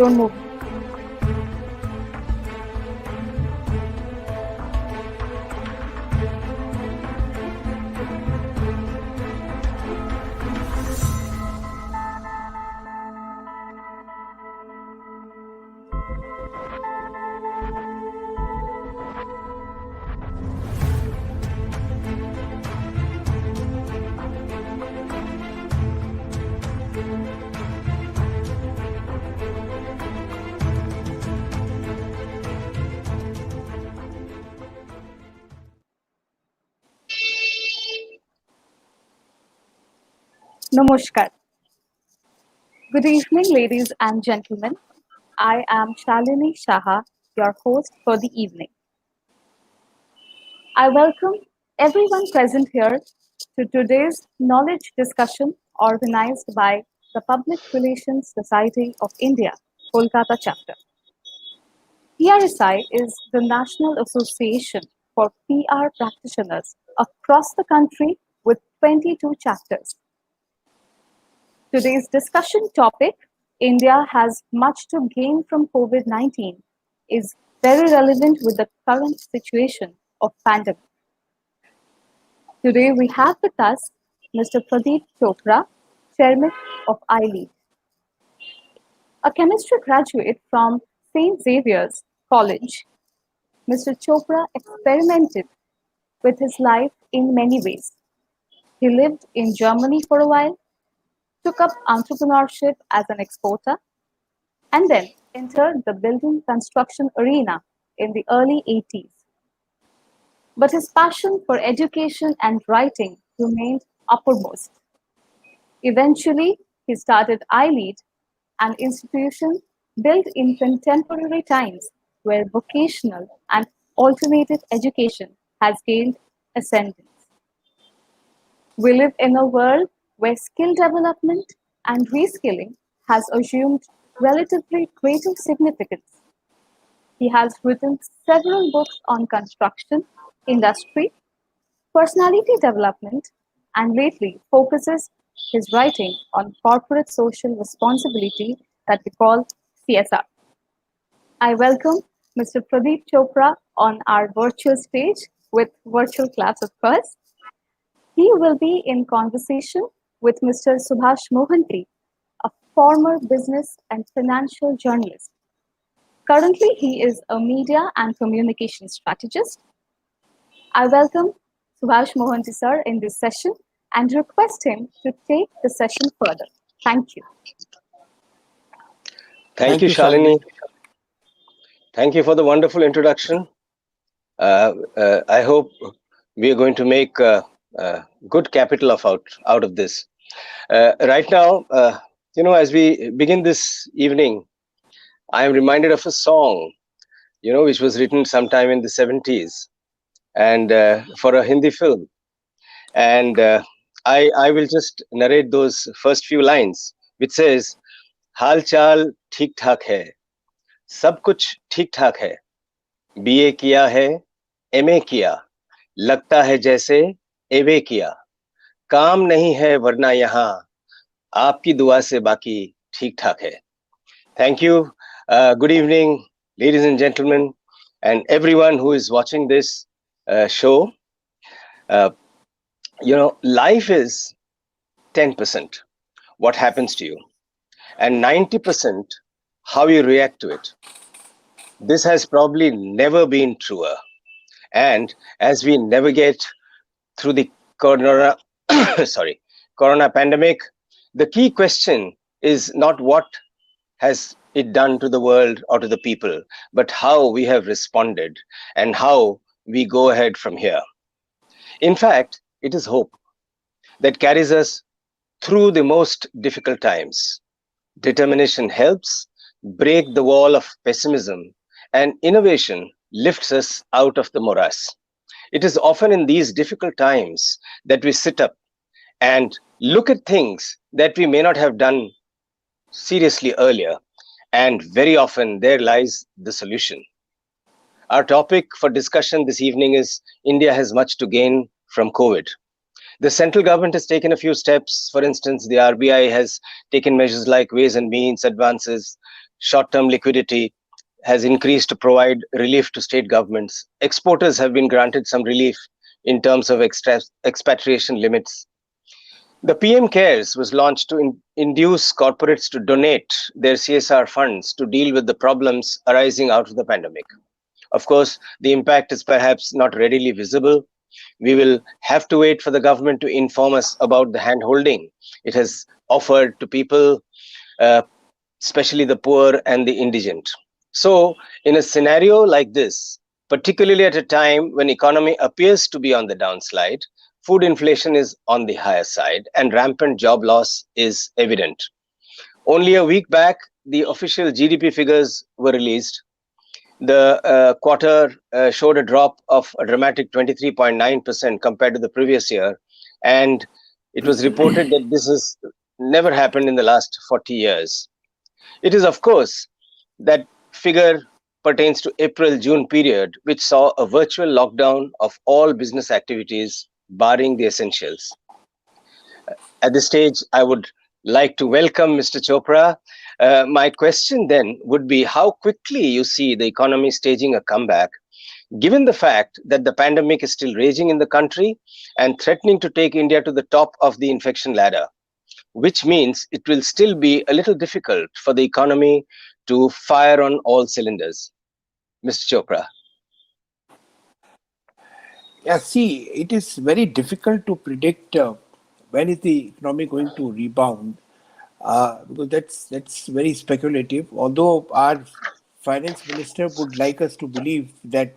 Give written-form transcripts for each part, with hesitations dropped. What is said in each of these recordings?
Don't move. Namaskar. Good evening, ladies and gentlemen. I am Shalini Shaha, your host for the evening. I welcome everyone present here to today's knowledge discussion organized by the Public Relations Society of India, Kolkata chapter. PRSI is the National Association for PR practitioners across the country with 22 chapters. Today's discussion topic, India has much to gain from COVID-19, is very relevant with the current situation of pandemic. Today we have with us Mr. Pradeep Chopra, Chairman of iLead. A chemistry graduate from St. Xavier's College, Mr. Chopra experimented with his life in many ways. He lived in Germany for a while, took up entrepreneurship as an exporter, and then entered the building construction arena in the early 80s. But his passion for education and writing remained uppermost. Eventually, he started iLead, an institution built in contemporary times where vocational and alternative education has gained ascendance. We live in a world where skill development and reskilling has assumed relatively greater significance. He has written several books on construction, industry, personality development, and lately focuses his writing on corporate social responsibility that we call CSR. I welcome Mr. Pradeep Chopra on our virtual stage with virtual class, of course. He will be in conversation with Mr. Subhash Mohanty, a former business and financial journalist. Currently, he is a media and communication strategist. I welcome Subhash Mohanty sir in this session and request him to take the session further. Thank you. Thank you, Shalini. Thank you for the wonderful introduction. I hope we are going to make good capital out of this. Right now, as we begin this evening, I am reminded of a song, which was written sometime in the 70s and for a Hindi film. And I will just narrate those first few lines, which says, हाल चाल ठीक ठाक है, सब कुछ ठीक ठाक है, BA किया है, एमए किया, लगता है जैसे एवे किया, काम नहीं है वरना यहाँ, आपकी दुआ से बाकी ठीक ठाक है. Thank you. Good evening, ladies and gentlemen, and everyone who is watching this show. Life is 10% what happens to you, and 90% how you react to it. This has probably never been truer. And as we navigate through the corona pandemic, the key question is not what has it done to the world or to the people, but how we have responded and how we go ahead from here. In fact, it is hope that carries us through the most difficult times. Determination helps break the wall of pessimism, and innovation lifts us out of the morass. It is often in these difficult times that we sit up and look at things that we may not have done seriously earlier, and very often there lies the solution. Our topic for discussion this evening is India has much to gain from COVID. The central government has taken a few steps. For instance, the RBI has taken measures like ways and means advances short-term liquidity has increased to provide relief to state governments. Exporters have been granted some relief in terms of expatriation limits. The PM Cares was launched to induce corporates to donate their CSR funds to deal with the problems arising out of the pandemic. Of course, the impact is perhaps not readily visible. We will have to wait for the government to inform us about the hand holding it has offered to people, uh, especially the poor and the indigent. So, in a scenario like this, particularly at a time when economy appears to be on the downslide, food inflation is on the higher side and rampant job loss is evident. Only a week back, the official GDP figures were released. The quarter showed a drop of a dramatic 23.9% compared to the previous year, and it was reported that this has never happened in the last 40 years. It is, of course, that figure pertains to April-June period, which saw a virtual lockdown of all business activities, barring the essentials. At this stage, I would like to welcome Mr. Chopra. My question then would be how quickly you see the economy staging a comeback, given the fact that the pandemic is still raging in the country and threatening to take India to the top of the infection ladder, which means it will still be a little difficult for the economy to fire on all cylinders. Mr. Chopra. Yeah, see, it is very difficult to predict when is the economy going to rebound, because that's very speculative. Although our finance minister would like us to believe that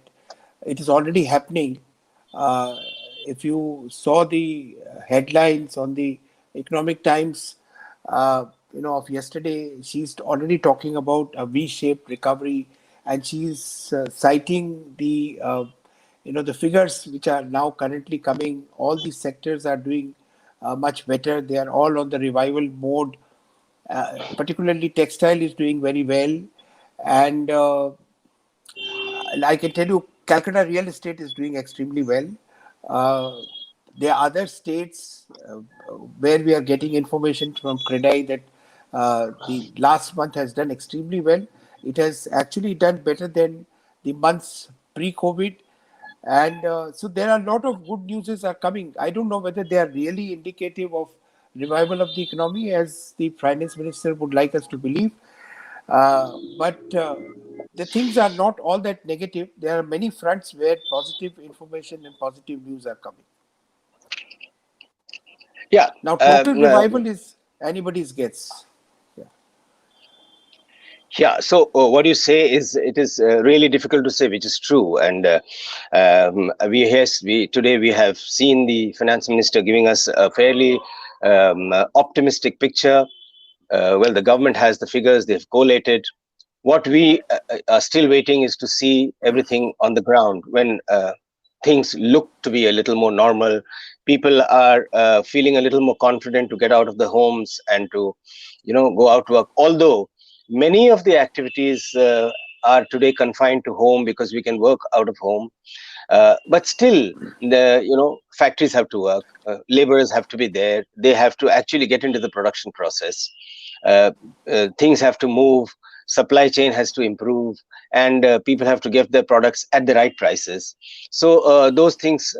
it is already happening. Uh, if you saw the headlines on the Economic Times, of yesterday, she's already talking about a V-shaped recovery, and she's citing the figures which are now currently coming. All these sectors are doing much better. They are all on the revival mode. Particularly, textile is doing very well, and I can tell you, Calcutta real estate is doing extremely well. Uh, there are other states where we are getting information from Credai that the last month has done extremely well. It has actually done better than the months pre-COVID, and so there are a lot of good news are coming. I don't know whether they are really indicative of revival of the economy, as the finance minister would like us to believe. But the things are not all that negative. There are many fronts where positive information and positive news are coming. Yeah. Now, Uh, total uh, revival is anybody's guess. Yeah. Yeah, so what you say is it is really difficult to say, which is true. And we today we have seen the finance minister giving us a fairly optimistic picture. Well, the government has the figures; they've collated. What we are still waiting is to see everything on the ground when things look to be a little more normal. People are feeling a little more confident to get out of the homes and to, go out to work. Although many of the activities are today confined to home because we can work out of home, but still, the factories have to work. Laborers have to be there. They have to actually get into the production process. Uh, Things have to move. Supply chain has to improve, and people have to get their products at the right prices. So those things,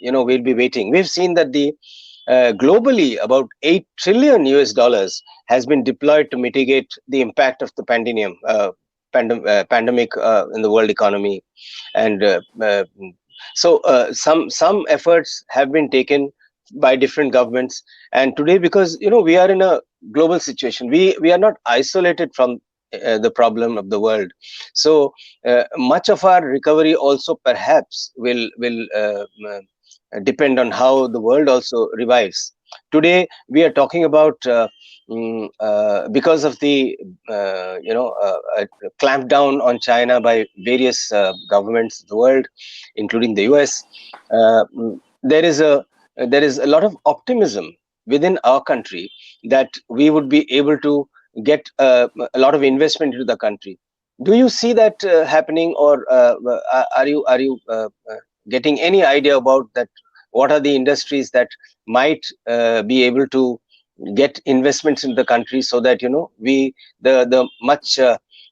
we'll be waiting. We've seen that the globally about 8 trillion US dollars has been deployed to mitigate the impact of the pandemic in the world economy, and some efforts have been taken by different governments. And today, because we are in a global situation, we are not isolated from the problem of the world. So much of our recovery also perhaps will depend on how the world also revives. Today we are talking about because of the clamp down on China by various governments of the world, including the US. There is a lot of optimism within our country that we would be able to get a lot of investment into the country. Do you see that happening, or are you getting any idea about that? What are the industries that might be able to get investments in the country, so that we the much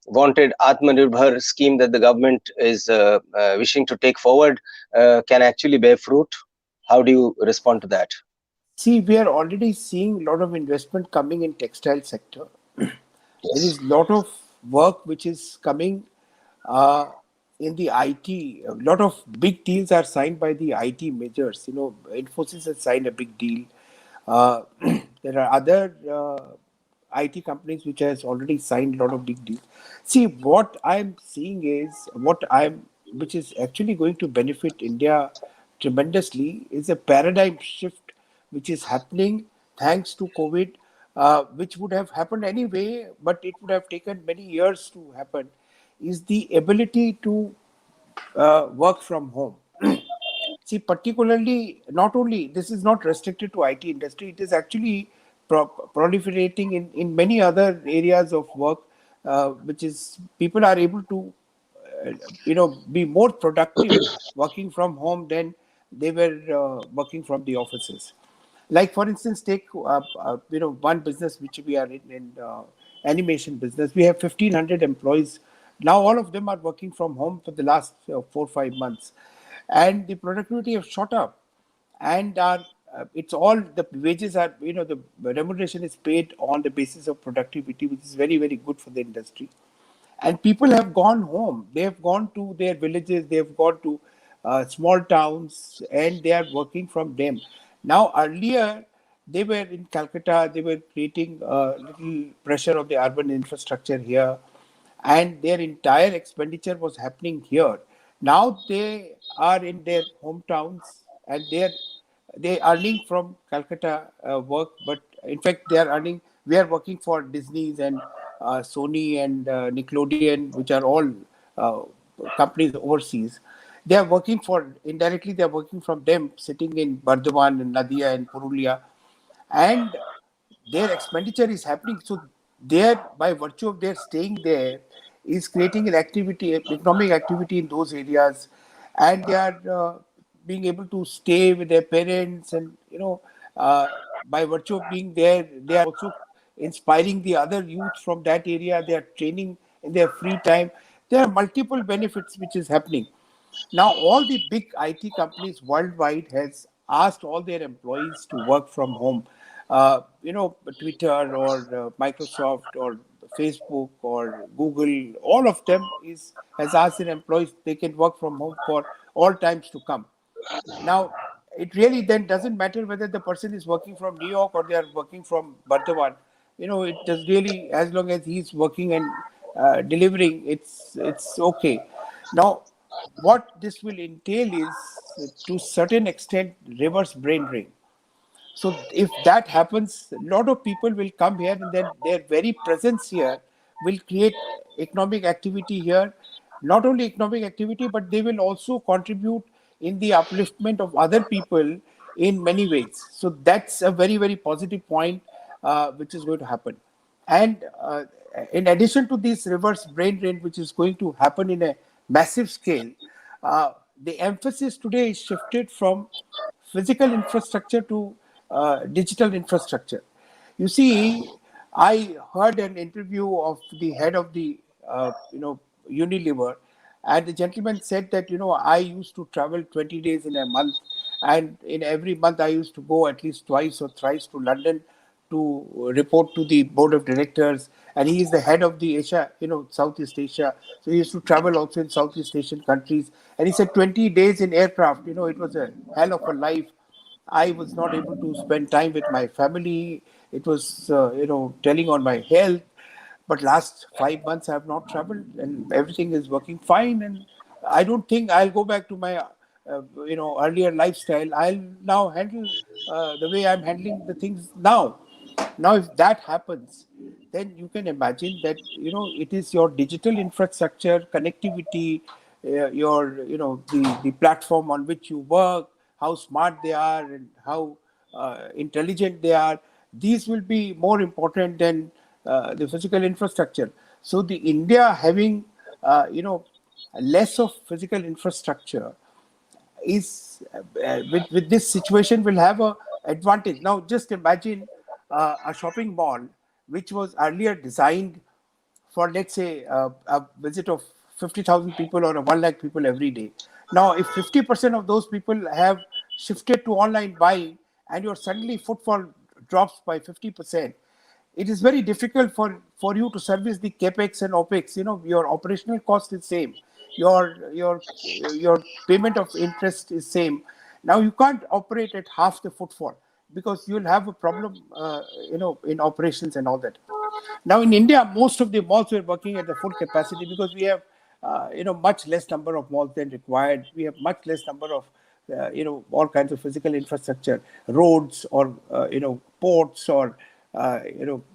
wanted Atmanirbhar scheme that the government is wishing to take forward can actually bear fruit? How do you respond to that? See, we are already seeing a lot of investment coming in textile sector. There Yes. is a lot of work which is coming uh, in the IT. A lot of big deals are signed by the IT majors. Infosys has signed a big deal. Uh, there are other IT companies which has already signed a lot of big deals. See, what I'm seeing is which is actually going to benefit India tremendously is a paradigm shift which is happening thanks to COVID, which would have happened anyway, but it would have taken many years to happen, is the ability to work from home. See, particularly, not only this is not restricted to IT industry, it is actually proliferating in many other areas of work, which is people are able to, be more productive working from home than they were working from the offices. Like for instance, take one business which we are in animation business. We have 1,500 employees now. All of them are working from home for the last 4 5 months, and the productivity have shot up. And it's all the wages are, the remuneration is paid on the basis of productivity, which is very very good for the industry. And people have gone home, they have gone to their villages, they have gone to small towns, and they are working from them. Now earlier they were in Calcutta, they were creating little pressure of the urban infrastructure here, and their entire expenditure was happening here. Now they are in their hometowns, and they earning from Calcutta work, but in fact they are earning. We are working for Disney's and Sony and Nickelodeon, which are all uh, companies overseas. They are working for indirectly. They are working from them, sitting in Bardhaman and Nadia and Purulia, and their expenditure is happening. So there, by virtue of their staying there, is creating an activity, economic activity in those areas, and they are being able to stay with their parents, and uh, by virtue of being there, they are also inspiring the other youth from that area. They are training in their free time. There are multiple benefits which is happening. Now, all the big IT companies worldwide has asked all their employees to work from home. Twitter or Microsoft or Facebook or Google, all of them is has asked their employees they can work from home for all times to come. Now, it really then doesn't matter whether the person is working from New York or they are working from Bardhaman. It does really, as long as he's working and delivering, it's okay. Now, what this will entail is, to certain extent, reverse brain drain. So if that happens, a lot of people will come here, and then their very presence here will create economic activity here. Not only economic activity, but they will also contribute in the upliftment of other people in many ways. So that's a very, very positive point which is going to happen. And in addition to this reverse brain drain, which is going to happen in a massive scale, the emphasis today is shifted from physical infrastructure to digital infrastructure. You see, I heard an interview of the head of the Unilever, and the gentleman said that I used to travel 20 days in a month, and in every month I used to go at least twice or thrice to London to report to the board of directors. And he is the head of the Asia, Southeast Asia. So he used to travel also in Southeast Asian countries. And he said 20 days in aircraft, it was a hell of a life. I was not able to spend time with my family. It was, telling on my health. But last 5 months, I have not traveled, and everything is working fine. And I don't think I'll go back to my, earlier lifestyle. I'll now handle the way I'm handling the things now. Now, if that happens, then you can imagine that it is your digital infrastructure, connectivity, your the platform on which you work, how smart they are, and how intelligent they are. These will be more important than the physical infrastructure. So the India having less of physical infrastructure is with this situation will have a advantage. Now just imagine a shopping mall which was earlier designed for let's say a visit of 50,000 people or a 1 lakh people every day. Now, if 50% of those people have shifted to online buying and your suddenly footfall drops by 50%, it is very difficult for you to service the capex and opex. Your operational cost is same, your payment of interest is same. Now you can't operate at half the footfall because you'll have a problem, in operations and all that. Now in India, most of the malls were working at the full capacity because we have, much less number of malls than required. We have much less number of, all kinds of physical infrastructure, roads or, ports or,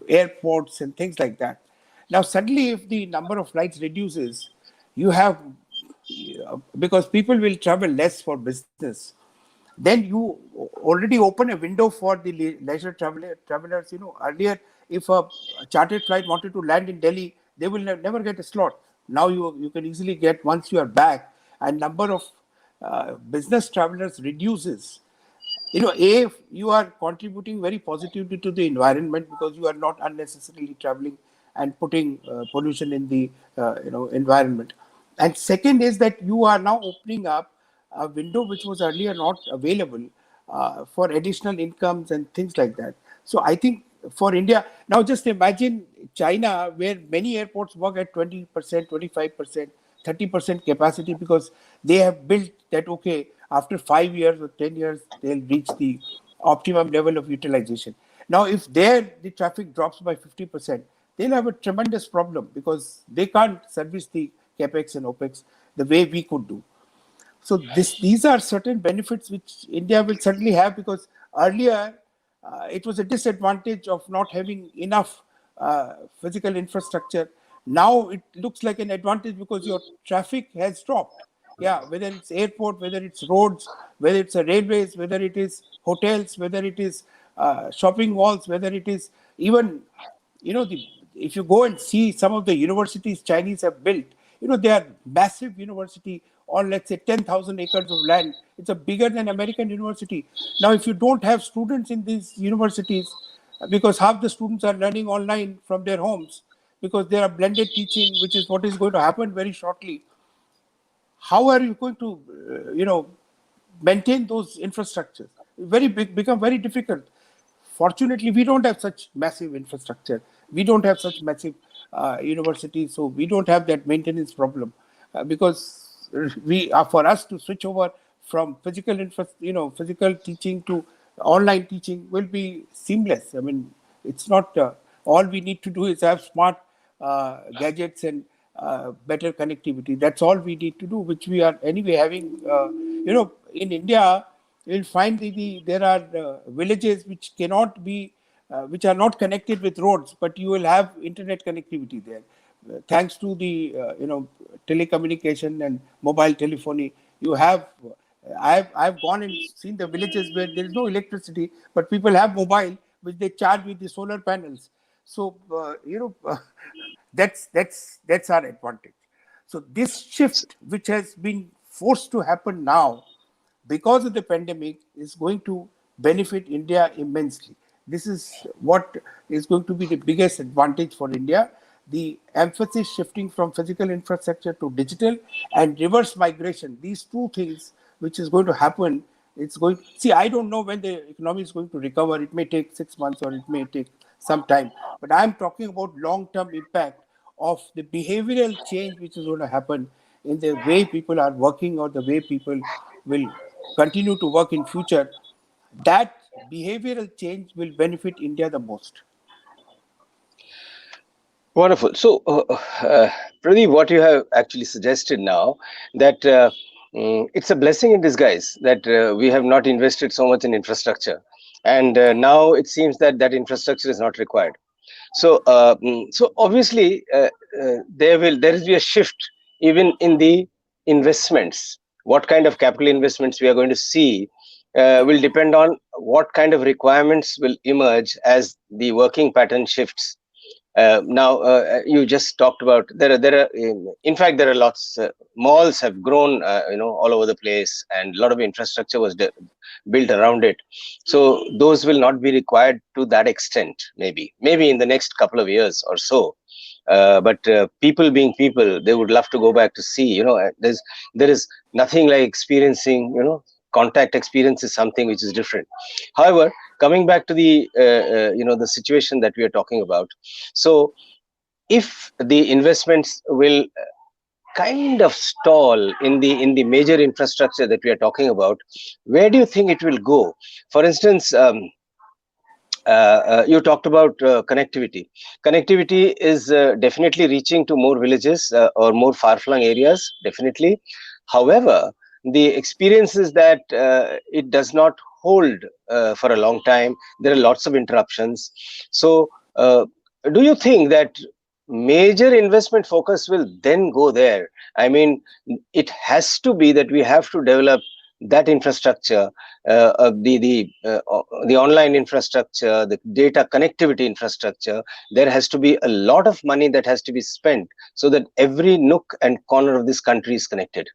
airports and things like that. Now suddenly, if the number of flights reduces, you have, because people will travel less for business, then you already open a window for the leisure travelers. Earlier, if a chartered flight wanted to land in Delhi, they will never get a slot. Now you can easily get once you are back, and number of business travelers reduces. If you are contributing very positively to the environment because you are not unnecessarily traveling and putting pollution in the environment. And second is that you are now opening up a window which was earlier not available for additional incomes and things like that. So I think for India, now just imagine China, where many airports work at 20%, 25%, 30% capacity because they have built that, okay, after 5 years or 10 years, they'll reach the optimum level of utilization. Now, if there the traffic drops by 50%, they'll have a tremendous problem because they can't service the capex and opex the way we could do. So these are certain benefits which India will certainly have, because earlier it was a disadvantage of not having enough physical infrastructure. Now it looks like an advantage because your traffic has dropped. Yeah, whether it's airport, whether it's roads, whether it's a railways, whether it is hotels, whether it is shopping malls, whether it is even, the if you go and see some of the universities Chinese have built, they are massive university on, let's say, 10,000 acres of land. It's a bigger than American university. Now, if you don't have students in these universities, because half the students are learning online from their homes, because there are blended teaching, which is what is going to happen very shortly, how are you going to maintain those infrastructures? Very big, become very difficult. Fortunately, we don't have such massive infrastructure, we don't have such massive universities, so we don't have that maintenance problem, because we are, for us to switch over from physical teaching to online teaching will be seamless. I mean, it's not, all we need to do is have smart gadgets and better connectivity. That's all we need to do, which we are anyway having. In India, you'll find there are villages which cannot be, which are not connected with roads, but you will have internet connectivity there. Thanks to the telecommunication and mobile telephony, you have. I've gone and seen the villages where there is no electricity, but people have mobile which they charge with the solar panels. So that's our advantage. So this shift, which has been forced to happen now because of the pandemic, is going to benefit India immensely. This is what is going to be the biggest advantage for India. The emphasis shifting from physical infrastructure to digital and reverse migration, these two things which is going to happen, it's going, see, I don't know when the economy is going to recover. It may take 6 months or it may take some time, but I'm talking about long-term impact of the behavioral change which is going to happen in the way people are working or the way people will continue to work in future. That behavioral change will benefit India the most. Wonderful. So, Pradeep, what you have actually suggested now, that it's a blessing in disguise that we have not invested so much in infrastructure, and now it seems that that infrastructure is not required. So, so obviously, there will be a shift even in the investments. What kind of capital investments we are going to see will depend on what kind of requirements will emerge as the working pattern shifts. Now, you just talked about, in fact, there are lots. Malls have grown, all over the place, and a lot of infrastructure was built around it. So those will not be required to that extent. Maybe in the next couple of years or so. But people being people, they would love to go back to see. There is nothing like experiencing. Contact experience is something which is different. However, coming back to the situation that we are talking about, so if the investments will kind of stall in the major infrastructure that we are talking about, where do you think it will go? For instance, you talked about connectivity. Connectivity is definitely reaching to more villages or more far-flung areas, definitely. However, the experience is that it does not hold for a long time. There are lots of interruptions. So, do you think that major investment focus will then go there? I mean, it has to be that we have to develop that infrastructure, the online infrastructure, the data connectivity infrastructure. There has to be a lot of money that has to be spent so that every nook and corner of this country is connected.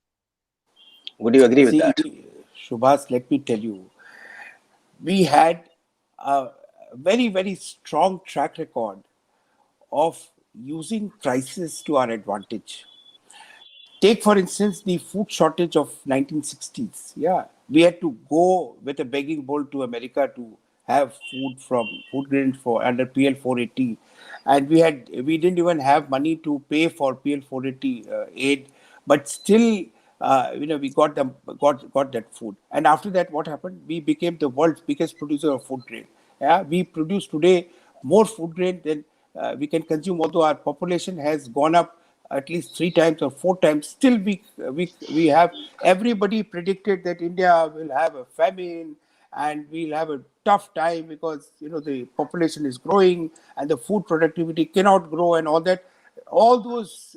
Would you agree with See, that? Shubhas, let me tell you, we had a very, very strong track record of using crisis to our advantage. Take, for instance, the food shortage of 1960s. Yeah, we had to go with a begging bowl to America to have food grains for under PL 480, and we didn't even have money to pay for PL 480 aid, but still, we got that food. And after that, what happened? We became the world's biggest producer of food grain. Yeah, we produce today more food grain than we can consume, although our population has gone up at least 3 times or 4 times. Still, we have everybody predicted that India will have a famine and we'll have a tough time because the population is growing and the food productivity cannot grow and all that. All those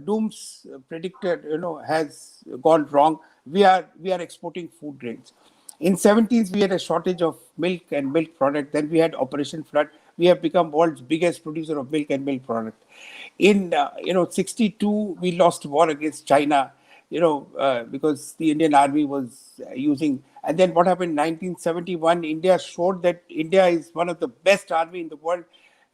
dooms predicted has gone wrong. We are exporting food grains. In 70s, we had a shortage of milk and milk product. Then we had Operation Flood. We have become world's biggest producer of milk and milk product. In 62, we lost war against China. Because the Indian army was using. And then what happened? 1971, India showed that India is one of the best army in the world.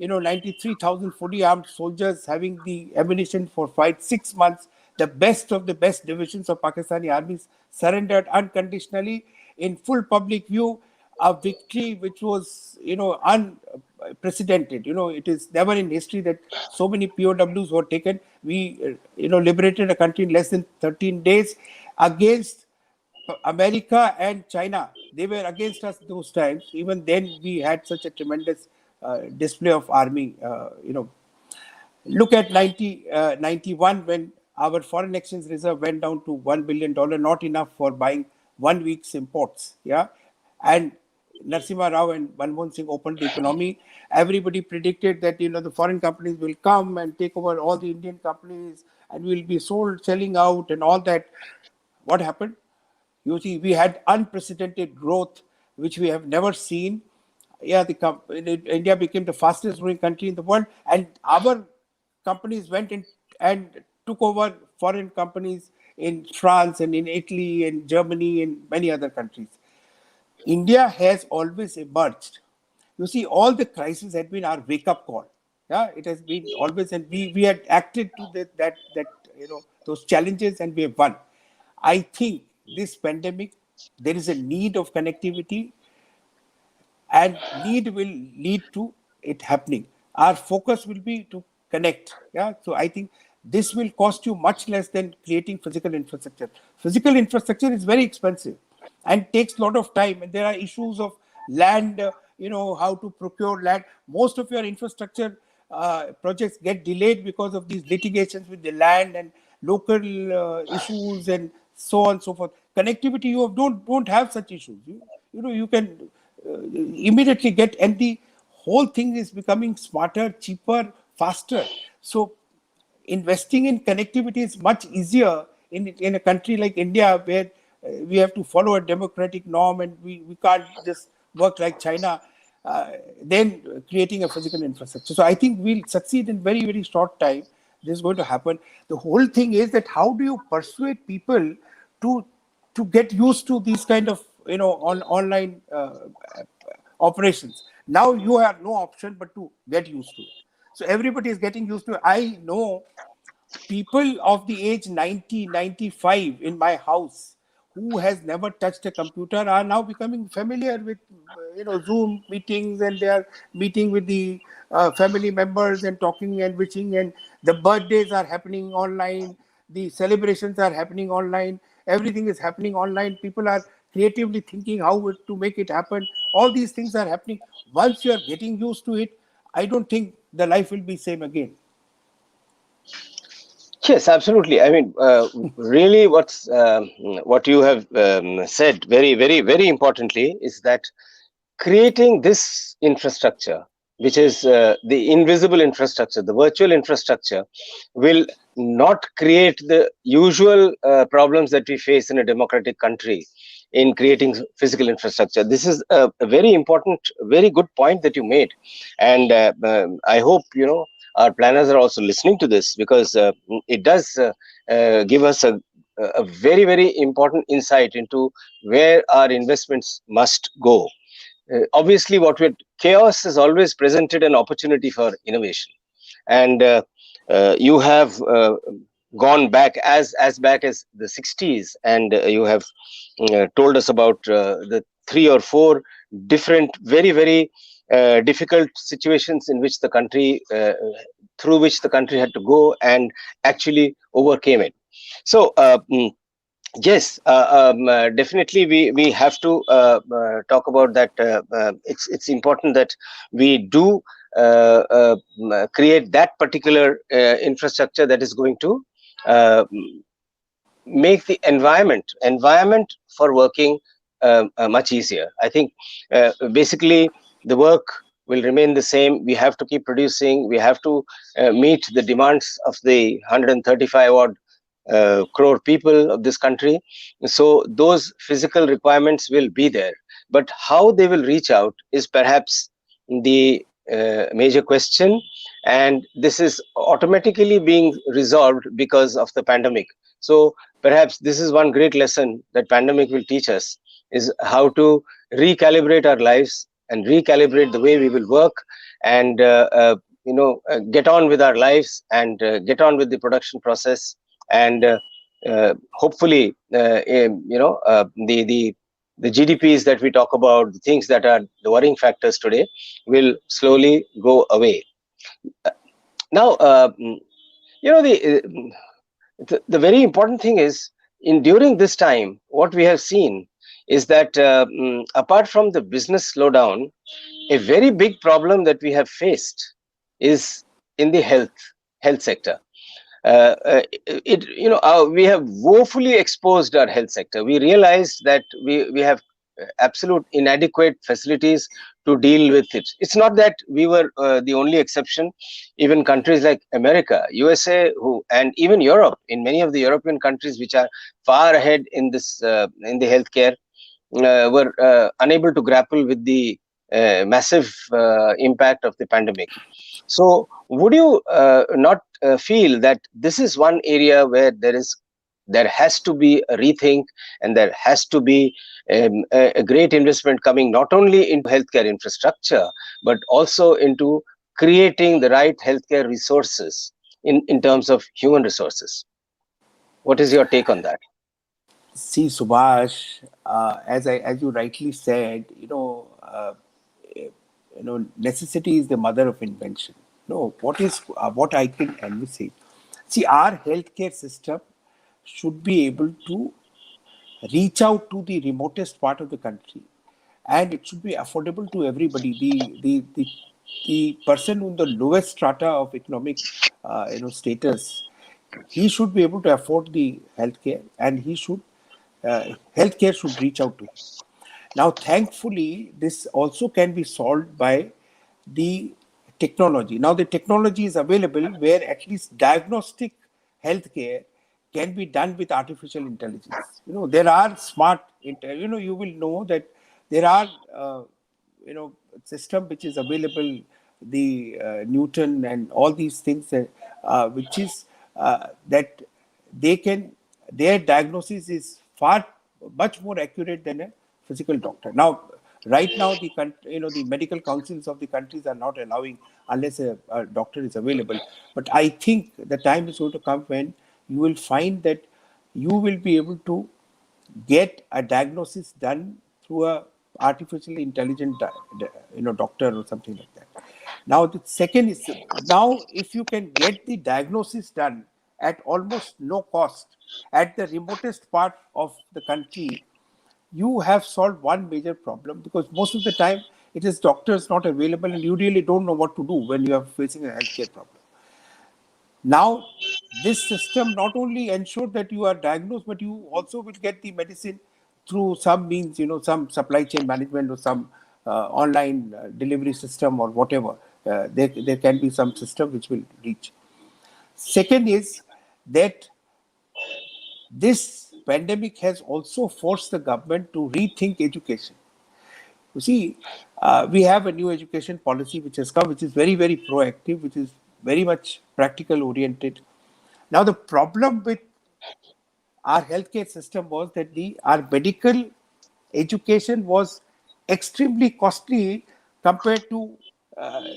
93,000 fully armed soldiers having the ammunition for fight 6 months. The best of the best divisions of Pakistani armies surrendered unconditionally in full public view. A victory which was, unprecedented. It is never in history that so many POWs were taken. We, liberated a country in less than 13 days against America and China. They were against us those times. Even then, we had such a tremendous display of army. Look at 91 when our foreign exchange reserve went down to $1 billion, not enough for buying 1 week's imports. Yeah, and Narasimha Rao and Manmohan Singh opened the economy. Everybody predicted that the foreign companies will come and take over all the Indian companies and will be selling out and all that. What happened? You see, we had unprecedented growth, which we have never seen. Yeah, India became the fastest growing country in the world, and our companies went in and took over foreign companies in France and in Italy and Germany and many other countries. India has always emerged. You see, all the crises had been our wake-up call. Yeah, it has been always, and we had acted to those challenges, and we have won. I think this pandemic, there is a need of connectivity, and need will lead to it happening. Our focus will be to connect. Yeah, so I think this will cost you much less than creating physical infrastructure. Physical infrastructure is very expensive and takes a lot of time, and there are issues of land. How to procure land. Most of your infrastructure projects get delayed because of these litigations with the land and local issues and so on and so forth. Connectivity, don't have such issues. You can immediately get, and the whole thing is becoming smarter, cheaper, faster. So investing in connectivity is much easier in a country like India, where we have to follow a democratic norm and we can't just work like China, then creating a physical infrastructure. So I think we'll succeed in very, very short time. This is going to happen. The whole thing is that how do you persuade people to get used to these kind of online operations? Now you have no option but to get used to it. So everybody is getting used to it. I know people of the age 90, 95 in my house who has never touched a computer are now becoming familiar with Zoom meetings, and they are meeting with the family members and talking and wishing, and the birthdays are happening online, the celebrations are happening online, everything is happening online. People are creatively thinking to make it happen. All these things are happening. Once you are getting used to it, I don't think the life will be same again. Yes, absolutely. I mean, really, what you have said very, very, very importantly is that creating this infrastructure, which is the invisible infrastructure, the virtual infrastructure, will not create the usual problems that we face in a democratic country in creating physical infrastructure. This is a very important, very good point that you made, and I hope our planners are also listening to this, because it does give us a very, very important insight into where our investments must go. Obviously, chaos has always presented an opportunity for innovation, and you have gone back as back as the 60s, and you have told us about the three or four different, very, very difficult situations in which the country through which the country had to go and actually overcame it. So yes, definitely we have to talk about that. It's important that we do create that particular infrastructure that is going to uh, make the environment for working much easier. I think basically the work will remain the same. We have to keep producing. We have to meet the demands of the 135 odd crore people of this country. So those physical requirements will be there, but how they will reach out is perhaps the major question, and this is automatically being resolved because of the pandemic. So perhaps this is one great lesson that pandemic will teach us, is how to recalibrate our lives and recalibrate the way we will work, and get on with our lives, and get on with the production process, and hopefully the GDPs that we talk about, the things that are the worrying factors today, will slowly go away. Now, you know the very important thing is, in during this time, what we have seen is that apart from the business slowdown, a very big problem that we have faced is in the health sector. We have woefully exposed our health sector. We realized that we have absolute inadequate facilities to deal with it. It's not that we were the only exception. Even countries like America, USA, and even Europe, in many of the European countries which are far ahead in this in the healthcare, were unable to grapple with the massive impact of the pandemic. So, would you not feel that this is one area where there has to be a rethink, and there has to be a great investment coming not only into healthcare infrastructure, but also into creating the right healthcare resources in terms of human resources? What is your take on that? See, Subhash, as you rightly said, necessity is the mother of invention. No, what I can envisage. See, our healthcare system should be able to reach out to the remotest part of the country, and it should be affordable to everybody. The person in the lowest strata of economic status, he should be able to afford the healthcare, and healthcare should reach out to him. Now, thankfully, this also can be solved by the technology. Now, the technology is available where at least diagnostic healthcare can be done with artificial intelligence. There are you will know that there are, system which is available, the Newton and all these things, which is that they can, their diagnosis is far much more accurate than a physical doctor. Now, Right now, the medical councils of the countries are not allowing unless a doctor is available. But I think the time is going to come when you will find that you will be able to get a diagnosis done through a artificially intelligent doctor or something like that. Now the second is, now if you can get the diagnosis done at almost no cost at the remotest part of the country, you have solved one major problem, because most of the time it is doctors not available and you really don't know what to do when you are facing a healthcare problem. Now, this system not only ensures that you are diagnosed, but you also will get the medicine through some means, some supply chain management or some online delivery system or whatever. There can be some system which will reach. Second is that this pandemic has also forced the government to rethink education. You see, we have a new education policy which has come, which is very, very proactive, which is very much practical oriented. Now, the problem with our healthcare system was that our medical education was extremely costly compared to,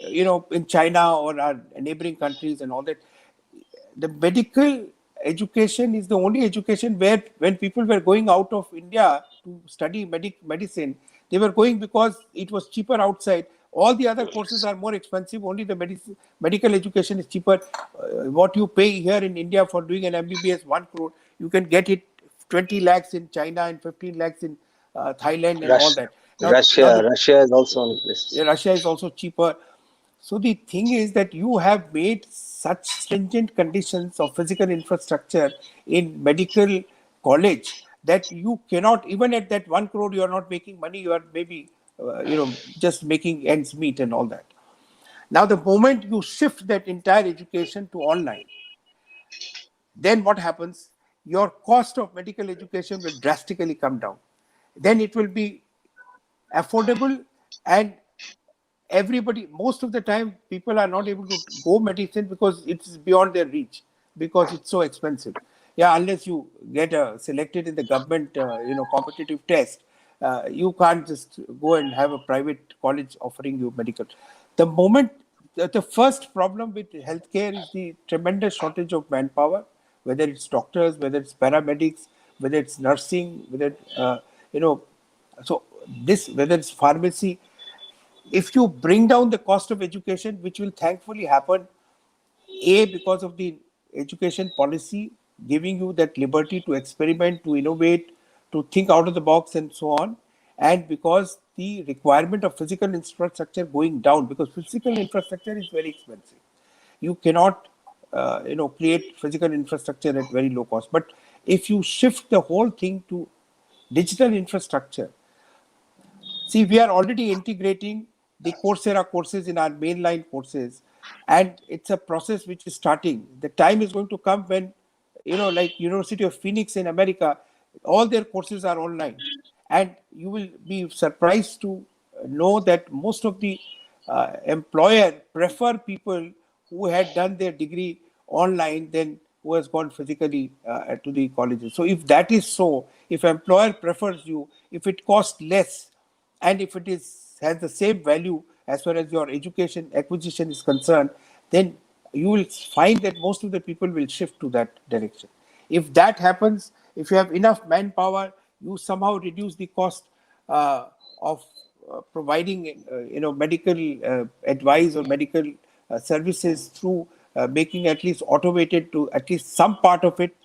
in China or our neighboring countries and all that. The medical education is the only education where, when people were going out of India to study medicine, they were going because it was cheaper outside. All the other courses are more expensive. Only the medical education is cheaper. What you pay here in India for doing an MBBS 1 crore, you can get it 20 lakhs in China and 15 lakhs in Thailand and all Russia, that. Now Russia, the Russia is also on this. Russia is also cheaper. So the thing is that you have made such stringent conditions of physical infrastructure in medical college that you cannot, even at that 1 crore, you are not making money. You are maybe, just making ends meet and all that. Now, the moment you shift that entire education to online, then what happens? Your cost of medical education will drastically come down. Then it will be affordable, and everybody, most of the time people are not able to go medicine because it's beyond their reach, because it's so expensive. Yeah, unless you get selected in the government competitive test, you can't just go and have a private college offering you medical. The moment the first problem with healthcare is the tremendous shortage of manpower, whether it's doctors, whether it's paramedics, whether it's nursing, whether you know so this, whether it's pharmacy. If you bring down the cost of education, which will thankfully happen, A, because of the education policy giving you that liberty to experiment, to innovate, to think out of the box, and so on, and because the requirement of physical infrastructure going down, because physical infrastructure is very expensive. You cannot, create physical infrastructure at very low cost. But if you shift the whole thing to digital infrastructure, see, we are already integrating the Coursera courses in our mainline courses, and it's a process which is starting. The time is going to come when, like University of Phoenix in America, all their courses are online, and you will be surprised to know that most of the employer prefer people who had done their degree online than who has gone physically to the colleges. So if that is so, if employer prefers you, if it costs less, and if it is has the same value as far as your education acquisition is concerned, then you will find that most of the people will shift to that direction. If that happens, if you have enough manpower, you somehow reduce the cost of providing medical advice or medical services through making at least automated to at least some part of it,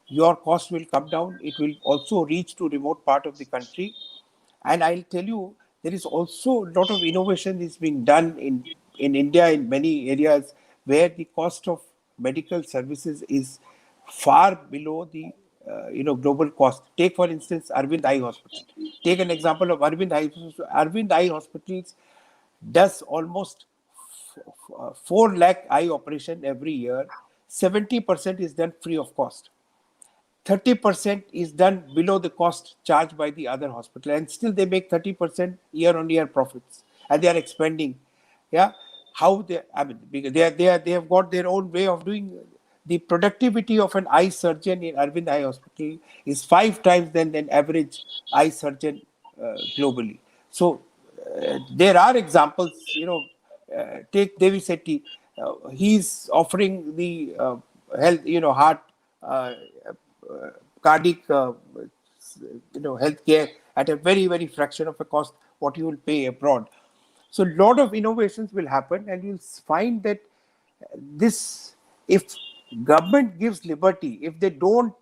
your cost will come down. It will also reach to remote part of the country. And I'll tell you, there is also a lot of innovation is being done in India in many areas where the cost of medical services is far below the global cost. Take for instance Arvind Eye Hospital. Take an example of Arvind Eye Hospital. Arvind Eye Hospitals does almost 4 lakh eye operation every year. 70% is done free of cost. 30% is done below the cost charged by the other hospital, and still they make 30% year on year profits, and they are expanding. Yeah, how they, I mean, because they have got their own way of doing. The productivity of an eye surgeon in Arvind Eye Hospital is 5 times than an average eye surgeon globally. So there are examples, take Devi Sethi. He's offering the health, heart, uh, cardiac, healthcare at a very, very fraction of a cost what you will pay abroad. So a lot of innovations will happen, and you'll find that this, if government gives liberty, if they don't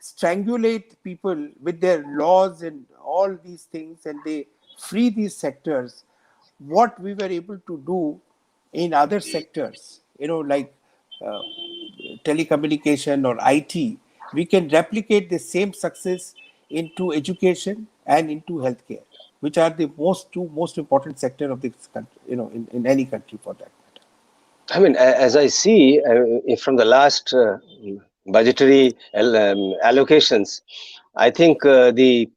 strangulate people with their laws and all these things, and they free these sectors, what we were able to do in other sectors, like uh, telecommunication or IT, we can replicate the same success into education and into healthcare, which are the two most important sector of this country, in any country for that matter. I mean, as I see if from the last budgetary allocations, I think the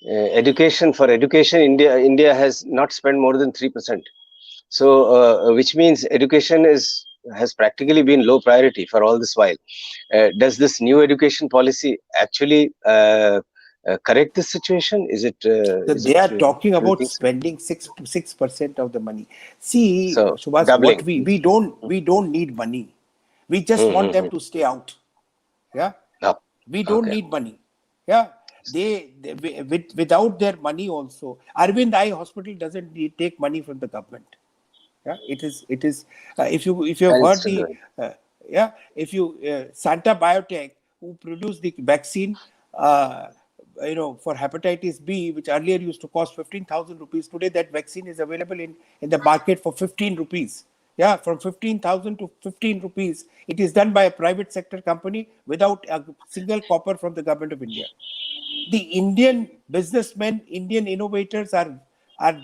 education for education, India has not spent more than 3%. So, which means education has practically been low priority for all this while. Does this new education policy actually correct this situation? Is it? So Is it? they are talking Do you about think so? spending 6% of the money. See, So Subhas, what doubling. we don't need money. We just want them Mm-hmm. to stay out. Yeah, Oh, we don't okay. need money. Yeah, without their money also. Arvind Eye Hospital doesn't take money from the government. Yeah, it is if you have heard the Considering. uh, yeah, if you Santa Biotech, who produced the vaccine, uh, for hepatitis B, which earlier used to cost 15,000 rupees, today that vaccine is available in the market for 15 rupees. Yeah, from 15,000 to 15 rupees. It is done by a private sector company without a single copper from the government of India. The Indian businessmen, Indian innovators are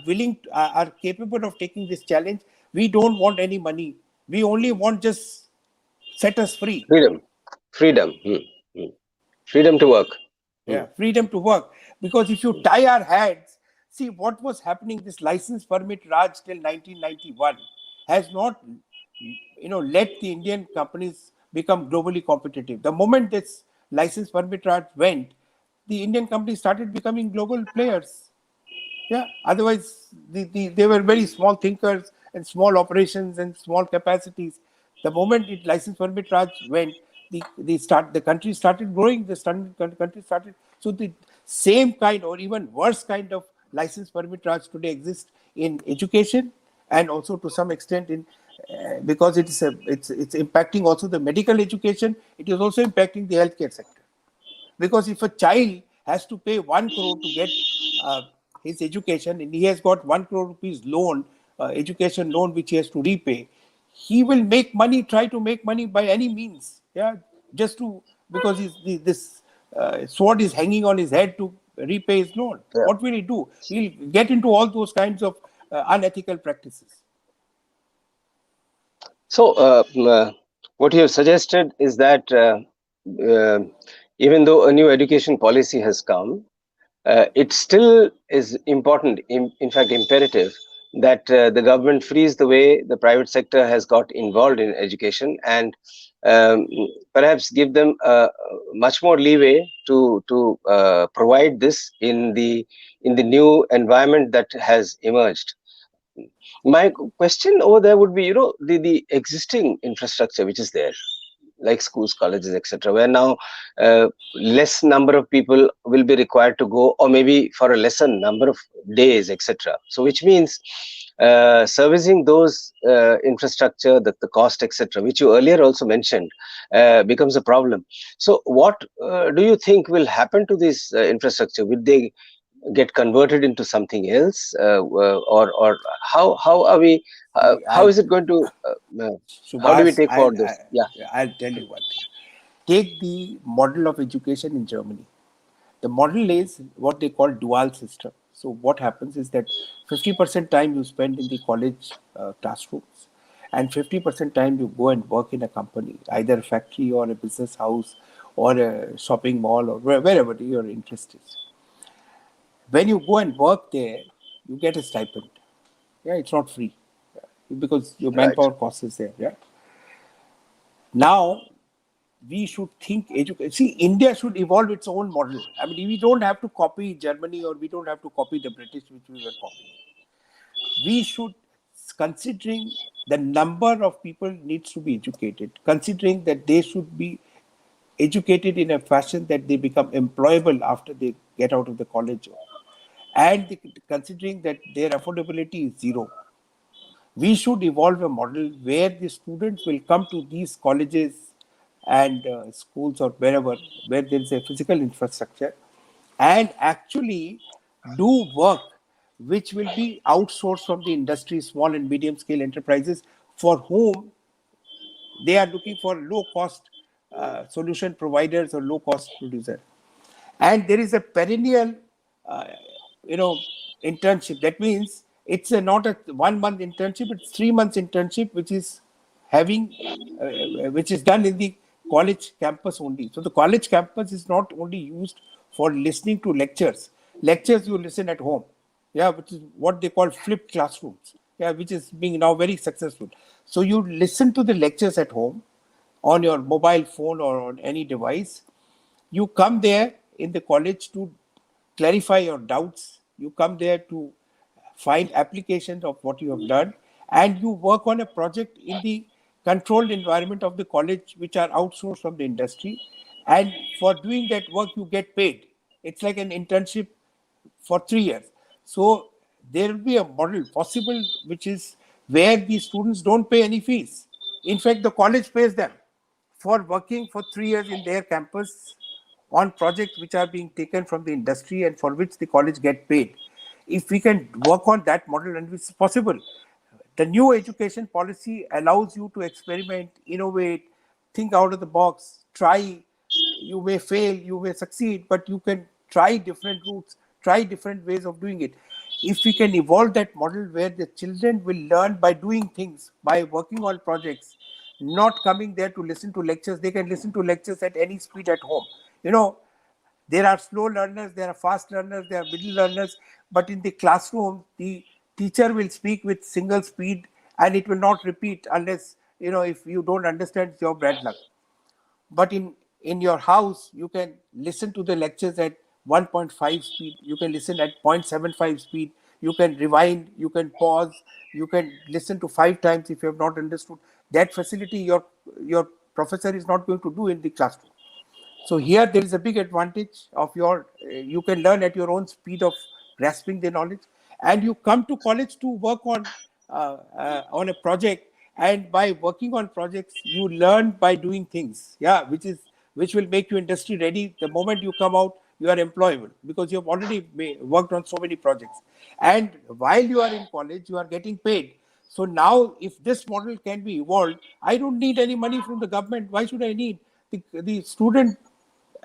willing, are capable of taking this challenge. We don't want any money. We only want just set us free. Freedom. Freedom. Hmm. Freedom to work. Hmm. Yeah, freedom to work. Because if you tie our hands, see what was happening. This license permit Raj till 1991 has not, let the Indian companies become globally competitive. The moment this license permit Raj went, the Indian companies started becoming global players. Yeah, otherwise they were very small thinkers and small operations and small capacities. The moment it license permit Raj went, the country started growing. Country started, so the same kind or even worse kind of license permit Raj today exists in education, and also to some extent in because it's impacting also the medical education. It is also impacting the healthcare sector. Because if a child has to pay 1 crore to get uh, his education, and he has got 1 crore rupees loan, education loan, which he has to repay, he will make money, try to make money by any means. Yeah, just to, because this sword is hanging on his head to repay his loan. Yeah. What will he do? He'll get into all those kinds of unethical practices. So, what you have suggested is that uh, even though a new education policy has come, it still is important, in fact, imperative, that the government frees the way the private sector has got involved in education, and um, perhaps give them much more leeway to provide this in the new environment that has emerged. My question over there would be, the existing infrastructure which is there, like schools, colleges, etc., where now less number of people will be required to go, or maybe for a lesser number of days, etc. So, which means servicing those infrastructure, the cost, etc., which you earlier also mentioned, becomes a problem. So, what do you think will happen to this infrastructure? Will they get converted into something else, or how are we? See, How is it going to? How do we Subhas, take forward this? Yeah. I'll tell you one thing. Take the model of education in Germany. The model is what they call dual system. So what happens is that 50% time you spend in the college classrooms, and 50% time you go and work in a company, either a factory or a business house or a shopping mall, or wherever your interest is. When you go and work there, you get a stipend. Yeah, it's not free, because your Right. manpower cost is there. Yeah. Now we should think education. See, India should evolve its own model. I mean, we don't have to copy Germany, or we don't have to copy the British, which we were copying. We should, considering the number of people needs to be educated, considering that they should be educated in a fashion that they become employable after they get out of the college, and considering that their affordability is zero, we should evolve a model where the students will come to these colleges and schools, or wherever where there is a physical infrastructure, and actually do work which will be outsourced from the industry, small and medium scale enterprises, for whom they are looking for low cost solution providers or low cost producer. And there is a perennial uh, you know internship. That means it's not a 1 month internship, it's 3 months internship, which is having which is done in the college campus only. So the college campus is not only used for listening to lectures you listen at home, yeah, which is what they call flipped classrooms, yeah, which is being now very successful. So you listen to the lectures at home on your mobile phone or on any device. You come there in the college to clarify your doubts. You come there to find applications of what you have learned, and you work on a project in the controlled environment of the college, which are outsourced from the industry. And for doing that work, you get paid. It's like an internship for 3 years. So there will be a model possible, which is where the students don't pay any fees. In fact, the college pays them for working for 3 years in their campus on projects which are being taken from the industry and for which the college get paid. If we can work on that model, and it's possible, the new education policy allows you to experiment, innovate, think out of the box, try. You may fail, you may succeed, but you can try different routes, try different ways of doing it. If we can evolve that model where the children will learn by doing things, by working on projects, not coming there to listen to lectures, they can listen to lectures at any speed at home. You know, there are slow learners, there are fast learners, there are middle learners, but in the classroom, the teacher will speak with single speed, and it will not repeat unless, if you don't understand, it's your bad luck. But in your house, you can listen to the lectures at 1.5 speed, you can listen at 0.75 speed, you can rewind, you can pause, you can listen to 5 times if you have not understood. That facility your professor is not going to do in the classroom. So here there is a big advantage of you can learn at your own speed of grasping the knowledge, and you come to college to work on a project, and by working on projects you learn by doing things, yeah, which will make you industry ready. The moment you come out, you are employable because you have already worked on so many projects, and while you are in college you are getting paid. So now, if this model can be evolved, I don't need any money from the government. Why should I need? The student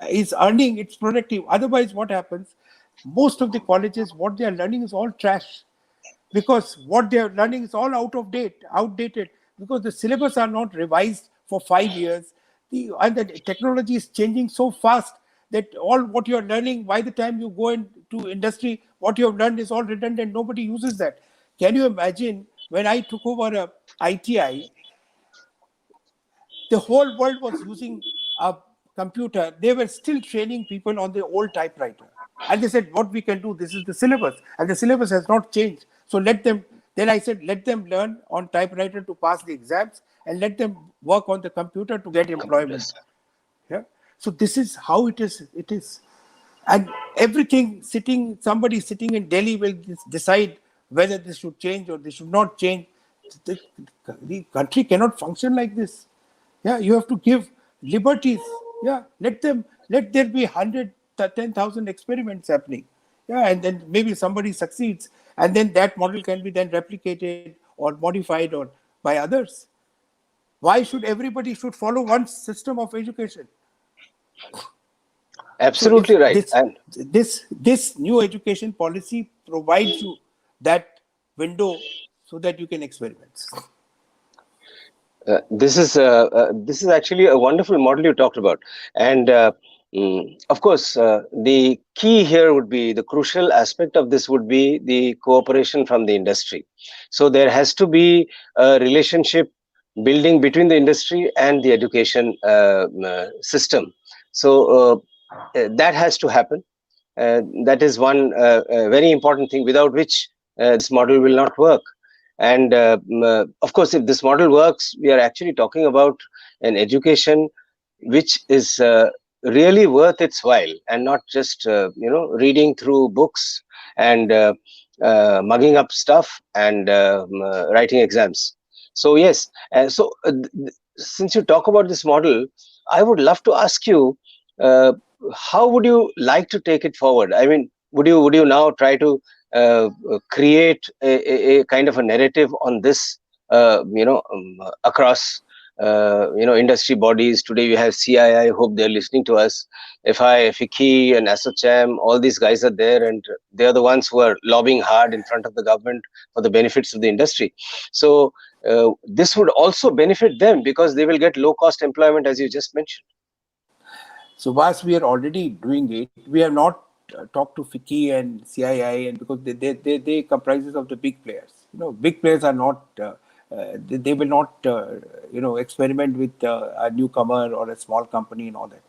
is earning, it's productive. Otherwise, what happens? Most of the colleges, what they are learning is all trash, because what they are learning is all outdated, because the syllabus are not revised for 5 years. And the technology is changing so fast that all what you are learning, by the time you go into industry, what you have learned is all redundant. Nobody uses that. Can you imagine when I took over a ITI, the whole world was using a computer. They were still training people on the old typewriter. And they said, what we can do, this is the syllabus. And the syllabus has not changed. So then I said, let them learn on typewriter to pass the exams, and let them work on the computer to get employment. Computers. Yeah. So this is how it is. It is. And everything somebody sitting in Delhi will decide whether this should change or this should not change. The, the country cannot function like this. Yeah, you have to give liberties. Yeah, let there be 110,000 experiments happening. Yeah, and then maybe somebody succeeds, and then that model can be then replicated or modified or by others. Why should everybody should follow one system of education? So if Absolutely right. And this new education policy provides you that window so that you can experiment. This is actually a wonderful model you talked about, and of course, the key here would be, the crucial aspect of this would be the cooperation from the industry. So there has to be a relationship building between the industry and the education system. So that has to happen. That is one very important thing, without which this model will not work. And of course, if this model works, we are actually talking about an education which is really worth its while, and not just reading through books and mugging up stuff and writing exams. So yes, since you talk about this model, I would love to ask you, uh, how would you like to take it forward? I mean, would you now try to create a kind of a narrative on this, across industry bodies? Today we have CII. Hope they're listening to us. FI, FICCI, and ASSOCHAM, all these guys are there, and they are the ones who are lobbying hard in front of the government for the benefits of the industry. So this would also benefit them, because they will get low cost employment, as you just mentioned. So whilst we are already doing it, we have not talked to FICCI and CII, and because they comprises of the big players. Big players are not, they will not, experiment with a newcomer or a small company and all that.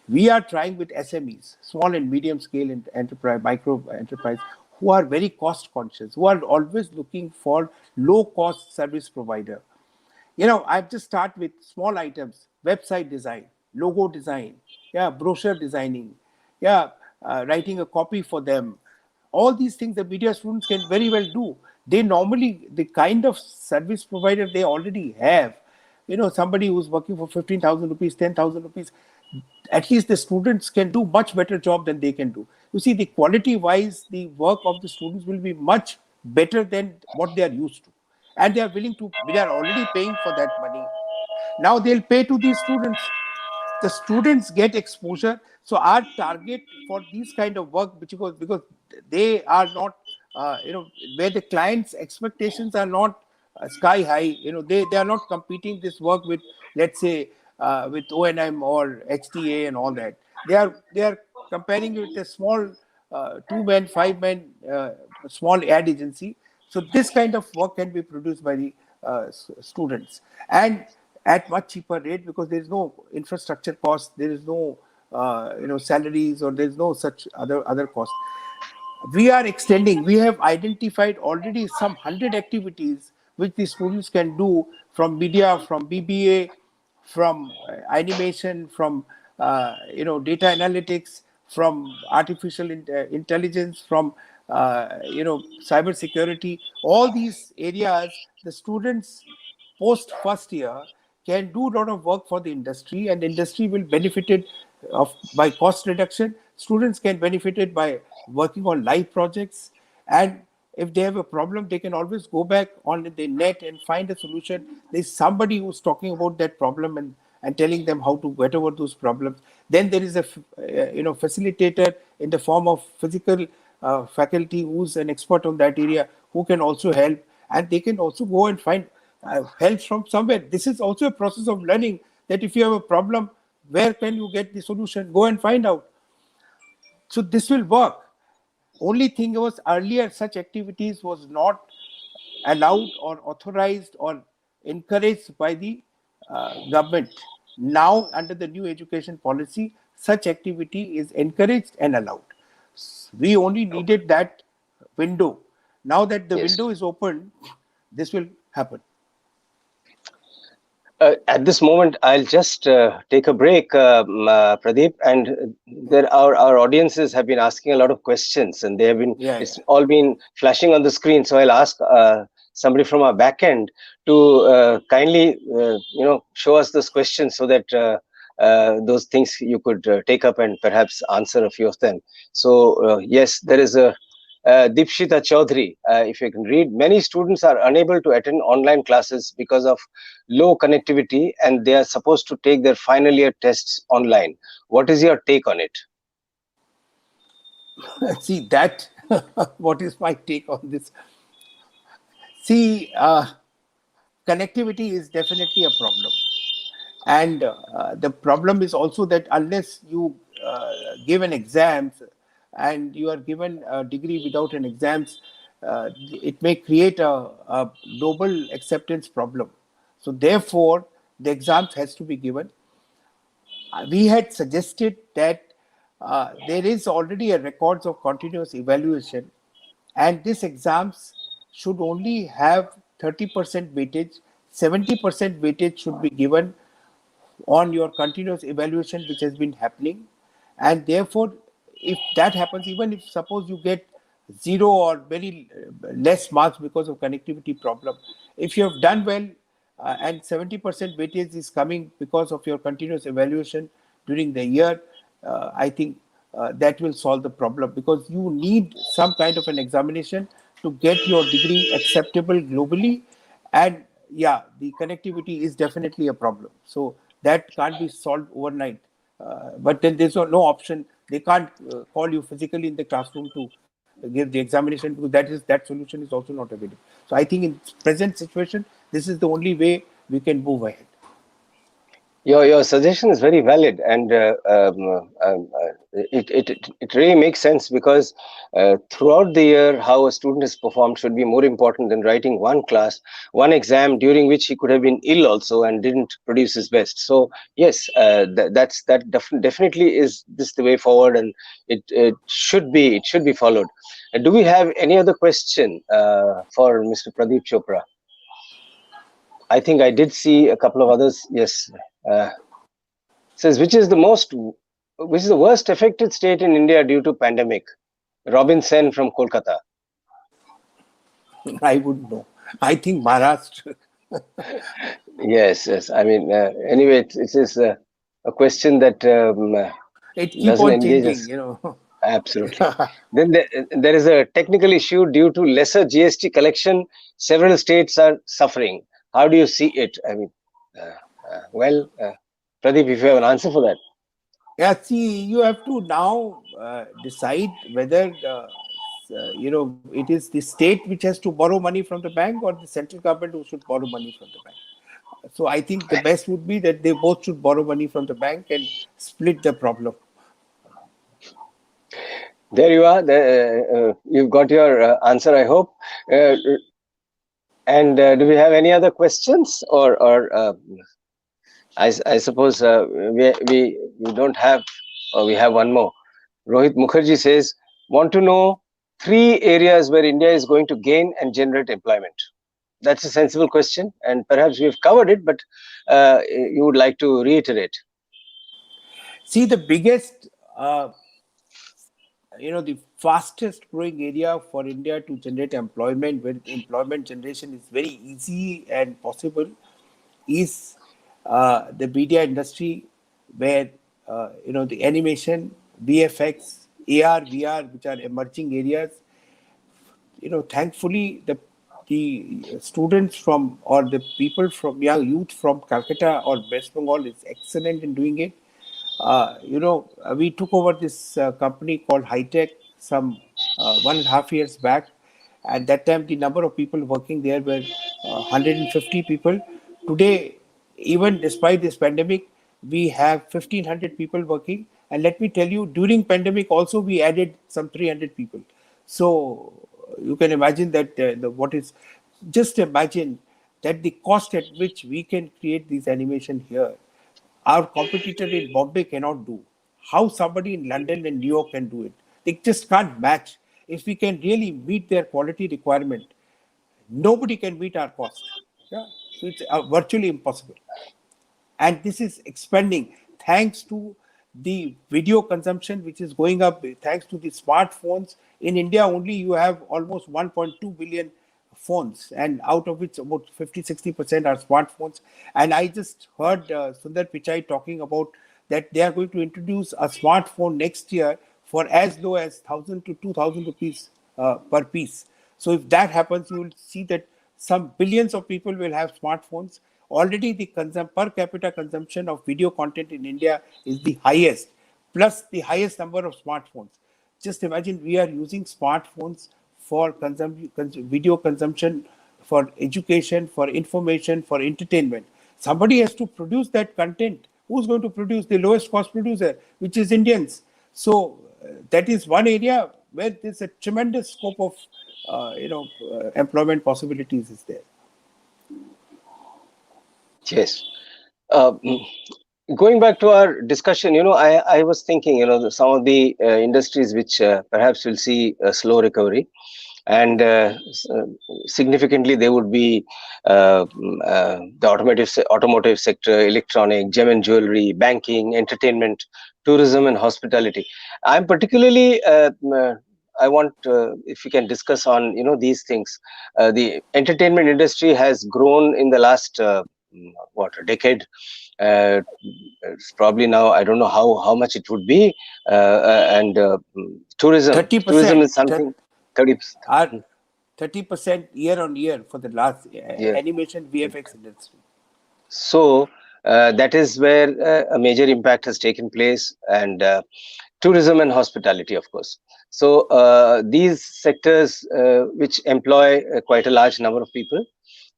We are trying with SMEs, small and medium scale enterprise, micro enterprise, who are very cost conscious, who are always looking for low cost service provider. I've just start with small items: website design, logo design, yeah, brochure designing, yeah, writing a copy for them. All these things the media students can very well do. They normally, the kind of service provider they already have, somebody who's working for 15,000 rupees, 10,000 rupees, at least the students can do much better job than they can do. You see, the quality wise, the work of the students will be much better than what they are used to, and they are willing to, they are already paying for that money. Now they'll pay to these students. The students get exposure. So our target for these kind of work, because they are not, where the client's expectations are not sky high. They are not competing this work with, let's say, with O&M or HTA and all that. They are comparing it with a small 2 man, 5 man small ad agency. So this kind of work can be produced by the students, and at much cheaper rate, because there is no infrastructure cost, there is no salaries, or there is no such other cost. We are extending. We have identified already some 100 activities which the students can do, from media, from BBA, from animation, from data analytics, from artificial intelligence, from cyber security. All these areas, the students post first year can do a lot of work for the industry, and the industry will benefit it by cost reduction. Students can benefit it by working on live projects, and if they have a problem, they can always go back on the net and find a solution. There's somebody who's talking about that problem, and telling them how to get over those problems. Then there is a facilitator in the form of physical faculty who's an expert on that area, who can also help, and they can also go and find help from somewhere. This is also a process of learning, that if you have a problem, where can you get the solution? Go and find out. So this will work. Only thing was, earlier such activities was not allowed or authorized or encouraged by the government. Now, under the new education policy, such activity is encouraged and allowed. We only needed that window. Now that the Yes. window is open, this will happen. At this moment, I'll just take a break, Pradeep, and our audiences have been asking a lot of questions, and they have been, Yeah, it's yeah. all been flashing on the screen. So I'll ask somebody from our back end to kindly show us those questions, so that those things you could take up and perhaps answer a few of them. So yes, there is a Dipshita Chaudhary, if you can read. Many students are unable to attend online classes because of low connectivity, and they are supposed to take their final year tests online. What is your take on it? See that. What is my take on this? See, connectivity is definitely a problem. And the problem is also that unless you give an exams, and you are given a degree without an exams, it may create a global acceptance problem. So therefore, the exams has to be given. We had suggested that there is already a records of continuous evaluation, and these exams should only have 30% weightage. 70% weightage should be given on your continuous evaluation which has been happening, and therefore if that happens, even if suppose you get zero or very less marks because of connectivity problem, if you have done well, and 70% weightage is coming because of your continuous evaluation during the year, I think that will solve the problem, because you need some kind of an examination to get your degree acceptable globally. And yeah, the connectivity is definitely a problem, so that can't be solved overnight. But then there's no option. They can't call you physically in the classroom to give the examination, because that solution is also not available. So I think in present situation, this is the only way we can move ahead. Your suggestion is very valid, and it really makes sense, because throughout the year, how a student has performed should be more important than writing one exam during which he could have been ill also and didn't produce his best. So yes, definitely is this the way forward, and it should be followed. Do we have any other question for Mr. Pradeep Chopra? I think I did see a couple of others. Yes. Uh, Says which is the worst affected state in India due to pandemic? Robin Sen from Kolkata. I would know. I think Maharashtra. Yes, yes. I mean, anyway, it is a question that It keep doesn't on engage changing, us. Absolutely. Then there is a technical issue due to lesser GST collection. Several states are suffering. How do you see it? I mean, well, Pradeep, if you have an answer for that. Yeah, see, you have to now decide whether it is the state which has to borrow money from the bank, or the central government who should borrow money from the bank. So I think the best would be that they both should borrow money from the bank and split the problem. There you are. You've got your answer, I hope. Uh, and do we have any other questions, or I suppose we don't have, or we have one more. Rohit Mukherjee says, want to know three areas where India is going to gain and generate employment. That's a sensible question, and perhaps we've covered it, but you would like to reiterate. See, the biggest, the fastest growing area for India to generate employment, where employment generation is very easy and possible, is the media industry, where the animation, VFX, AR, VR, which are emerging areas. Thankfully, the students from, or the people from, young youth from Calcutta or West Bengal is excellent in doing it. We took over this company called High Tech some 1.5 years back. At that time, the number of people working there were 150 people. Today, even despite this pandemic, we have 1,500 people working. And let me tell you, during pandemic also we added some 300 people. So you can imagine that what is, just imagine that the cost at which we can create these animation here, our competitor in Bombay cannot do. How somebody in London and New York can do it? They just can't match. If we can really meet their quality requirement, nobody can meet our cost. Yeah, so it's virtually impossible, and this is expanding thanks to the video consumption which is going up, thanks to the smartphones. In India only, you have almost 1.2 billion phones, and out of which about 50-60% are smartphones. And I just heard Sundar Pichai talking about that they are going to introduce a smartphone next year for as low as 1,000 to 2,000 rupees per piece. So if that happens, you will see that some billions of people will have smartphones. Already the per capita consumption of video content in India is the highest, plus the highest number of smartphones. Just imagine, we are using smartphones for video consumption, for education, for information, for entertainment. Somebody has to produce that content. Who's going to produce? The lowest cost producer, which is Indians. So that is one area where there's a tremendous scope of employment possibilities is there. Yes. Uh, mm, Going back to our discussion, I was thinking, some of the industries which perhaps will see a slow recovery, and significantly they would be the automotive sector, electronic, gem and jewelry, banking, entertainment, tourism, and hospitality. I'm particularly I want if we can discuss on these things. The entertainment industry has grown in the last what, a decade. It's probably now, I don't know how much it would be, and tourism 30%. is something 30. Our 30% year on year for the last Yeah. animation VFX industry. So that is where a major impact has taken place, and tourism and hospitality, of course. So these sectors which employ quite a large number of people,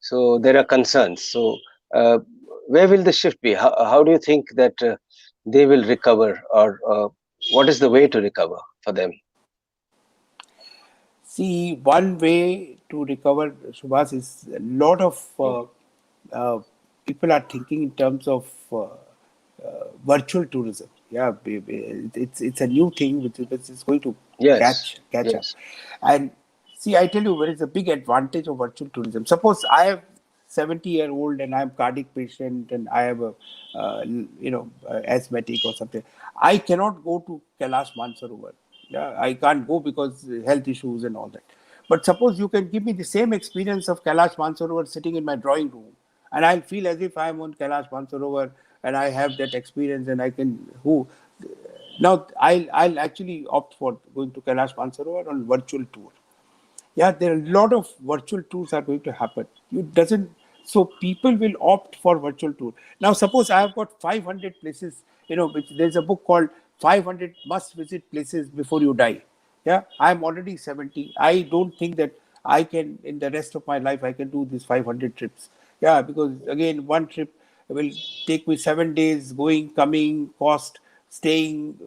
so there are concerns. So uh, where will the shift be? How do you think that they will recover, or what is the way to recover for them? See, one way to recover, Subhas, is a lot of uh, people are thinking in terms of virtual tourism. Yeah, it's a new thing which is going to Yes, catch up. yes. And see, I tell you, there is a big advantage of virtual tourism. Suppose I have 70-year-old and I'm cardiac patient and I have a asthmatic or something. I cannot go to Kailash Mansarovar. Yeah, I can't go because health issues and all that. But suppose you can give me the same experience of Kailash Mansarovar sitting in my drawing room, and I'll feel as if I'm on Kailash Mansarovar and I have that experience and I can who. Now I'll actually opt for going to Kailash Mansarovar on virtual tour. Yeah, there are a lot of virtual tours are going to happen. You doesn't so people will opt for virtual tour. Now suppose I have got 500 places, which there's a book called 500 must visit places before you die. Yeah, I'm already 70. I don't think that I can in the rest of my life I can do these 500 trips. Yeah, because again one trip will take me 7 days going, coming, cost, staying.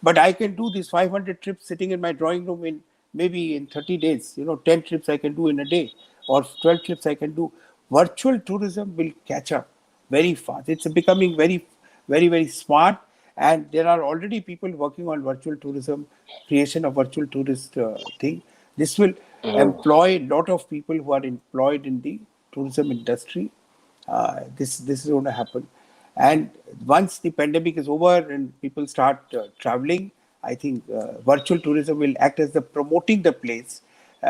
But I can do these 500 trips sitting in my drawing room in maybe in 30 days. 10 trips I can do in a day or 12 trips I can do. Virtual tourism will catch up very fast. It's becoming very, very, very smart. And there are already people working on virtual tourism, creation of virtual tourist thing. This will Mhm. employ a lot of people who are employed in the tourism industry. This is going to happen, and once the pandemic is over and people start traveling, I think virtual tourism will act as the promoting the place,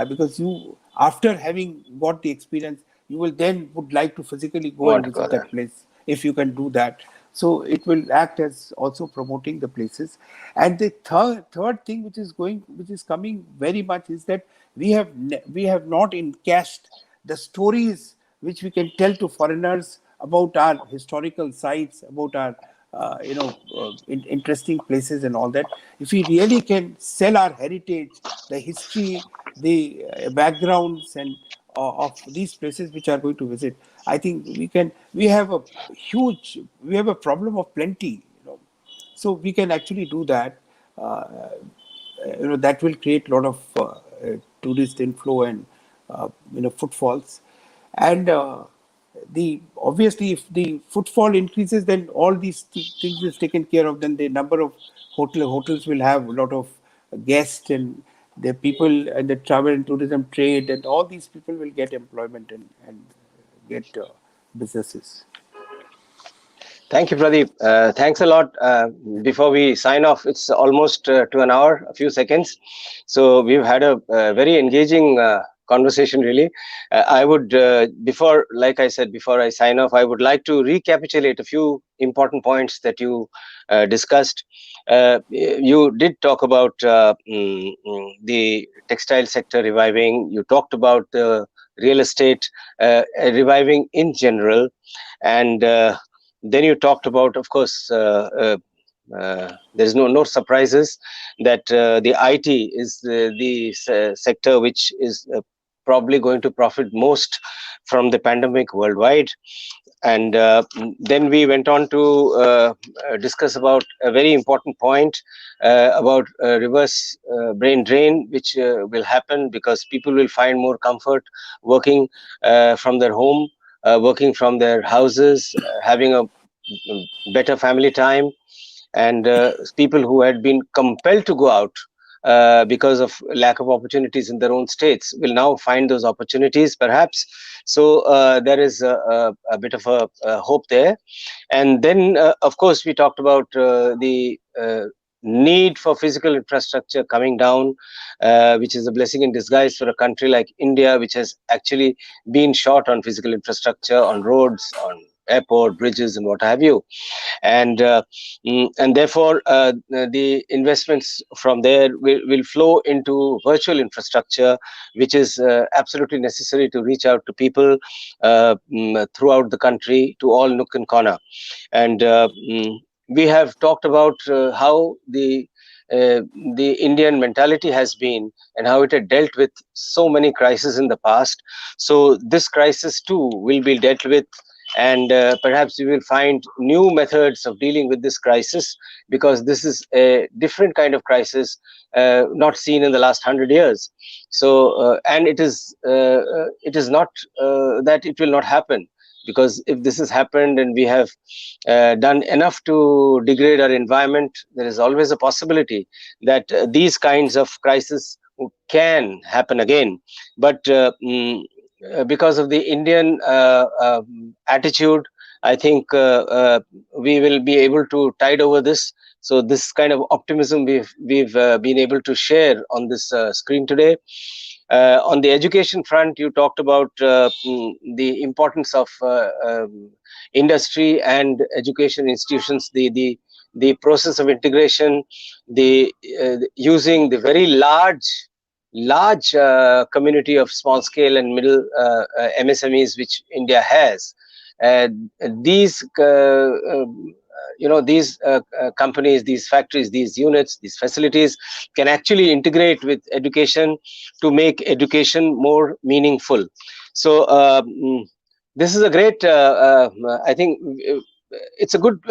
because you after having got the experience you will then would like to physically go and Want to go visit there? that place if you can do that. So it will act as also promoting the places. And the third thing which is coming very much is that we have not encashed the stories which we can tell to foreigners about our historical sites, about our interesting places and all that. If we really can sell our heritage, the history, the backgrounds and of these places which are going to visit, I think we can. We have a problem of plenty. So we can actually do that. Uh, that will create a lot of tourist inflow and footfalls. And the obviously if the footfall increases, then all these things is taken care of. Then the number of hotels will have a lot of guests, and the people and the travel and tourism trade and all these people will get employment and get businesses. Thank you, Pradeep. Thanks a lot. Before we sign off, it's almost to an hour, a few seconds. So we've had a very engaging conversation, really. I would, like I said, before I sign off, I would like to recapitulate a few important points that you discussed. You did talk about the textile sector reviving. You talked about the real estate reviving in general, and then you talked about, of course, there is no surprises that the IT is the sector which is probably going to profit most from the pandemic worldwide. And then we went on to discuss about a very important point about reverse brain drain, which will happen because people will find more comfort working from their home. working from their houses, having a better family time, and people who had been compelled to go out because of lack of opportunities in their own states will now find those opportunities, perhaps. So there is a bit of a hope there. And then, of course, we talked about the need for physical infrastructure coming down, which is a blessing in disguise for a country like India, which has actually been short on physical infrastructure, on roads, on airport, bridges, and what have you. And therefore the investments from there will flow into virtual infrastructure, which is absolutely necessary to reach out to people throughout the country, to all nook and corner. And we have talked about how uh, the Indian mentality has been, and how it had dealt with so many crises in the past. So this crisis too will be dealt with, and perhaps we will find new methods of dealing with this crisis, because this is a different kind of crisis, not seen in the last 100 years. So and it is not that it will not happen, because if this has happened and we have done enough to degrade our environment, there is always a possibility that these kinds of crises can happen again. But because of the Indian attitude, I think we will be able to tide over this. So this kind of optimism we've been able to share on this screen today. On the education front, you talked about the importance of industry and education institutions, the process of integration, the using the very large community of small scale and middle MSMEs which India has. Uh, these these companies, these factories, these units, these facilities can actually integrate with education to make education more meaningful. So this is a great I think it's a good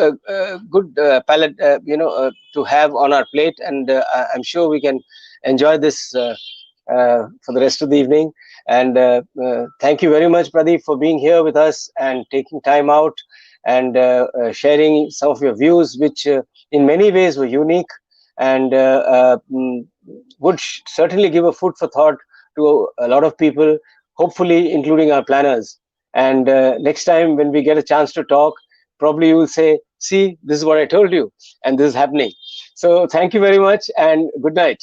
palette to have on our plate, and I'm sure we can enjoy this for the rest of the evening. And thank you very much, Pradeep, for being here with us and taking time out and sharing some of your views, which in many ways were unique, and would certainly give a food for thought to a lot of people, hopefully including our planners. And next time when we get a chance to talk, probably you will say, see, this is what I told you, and this is happening. So thank you very much, and good night.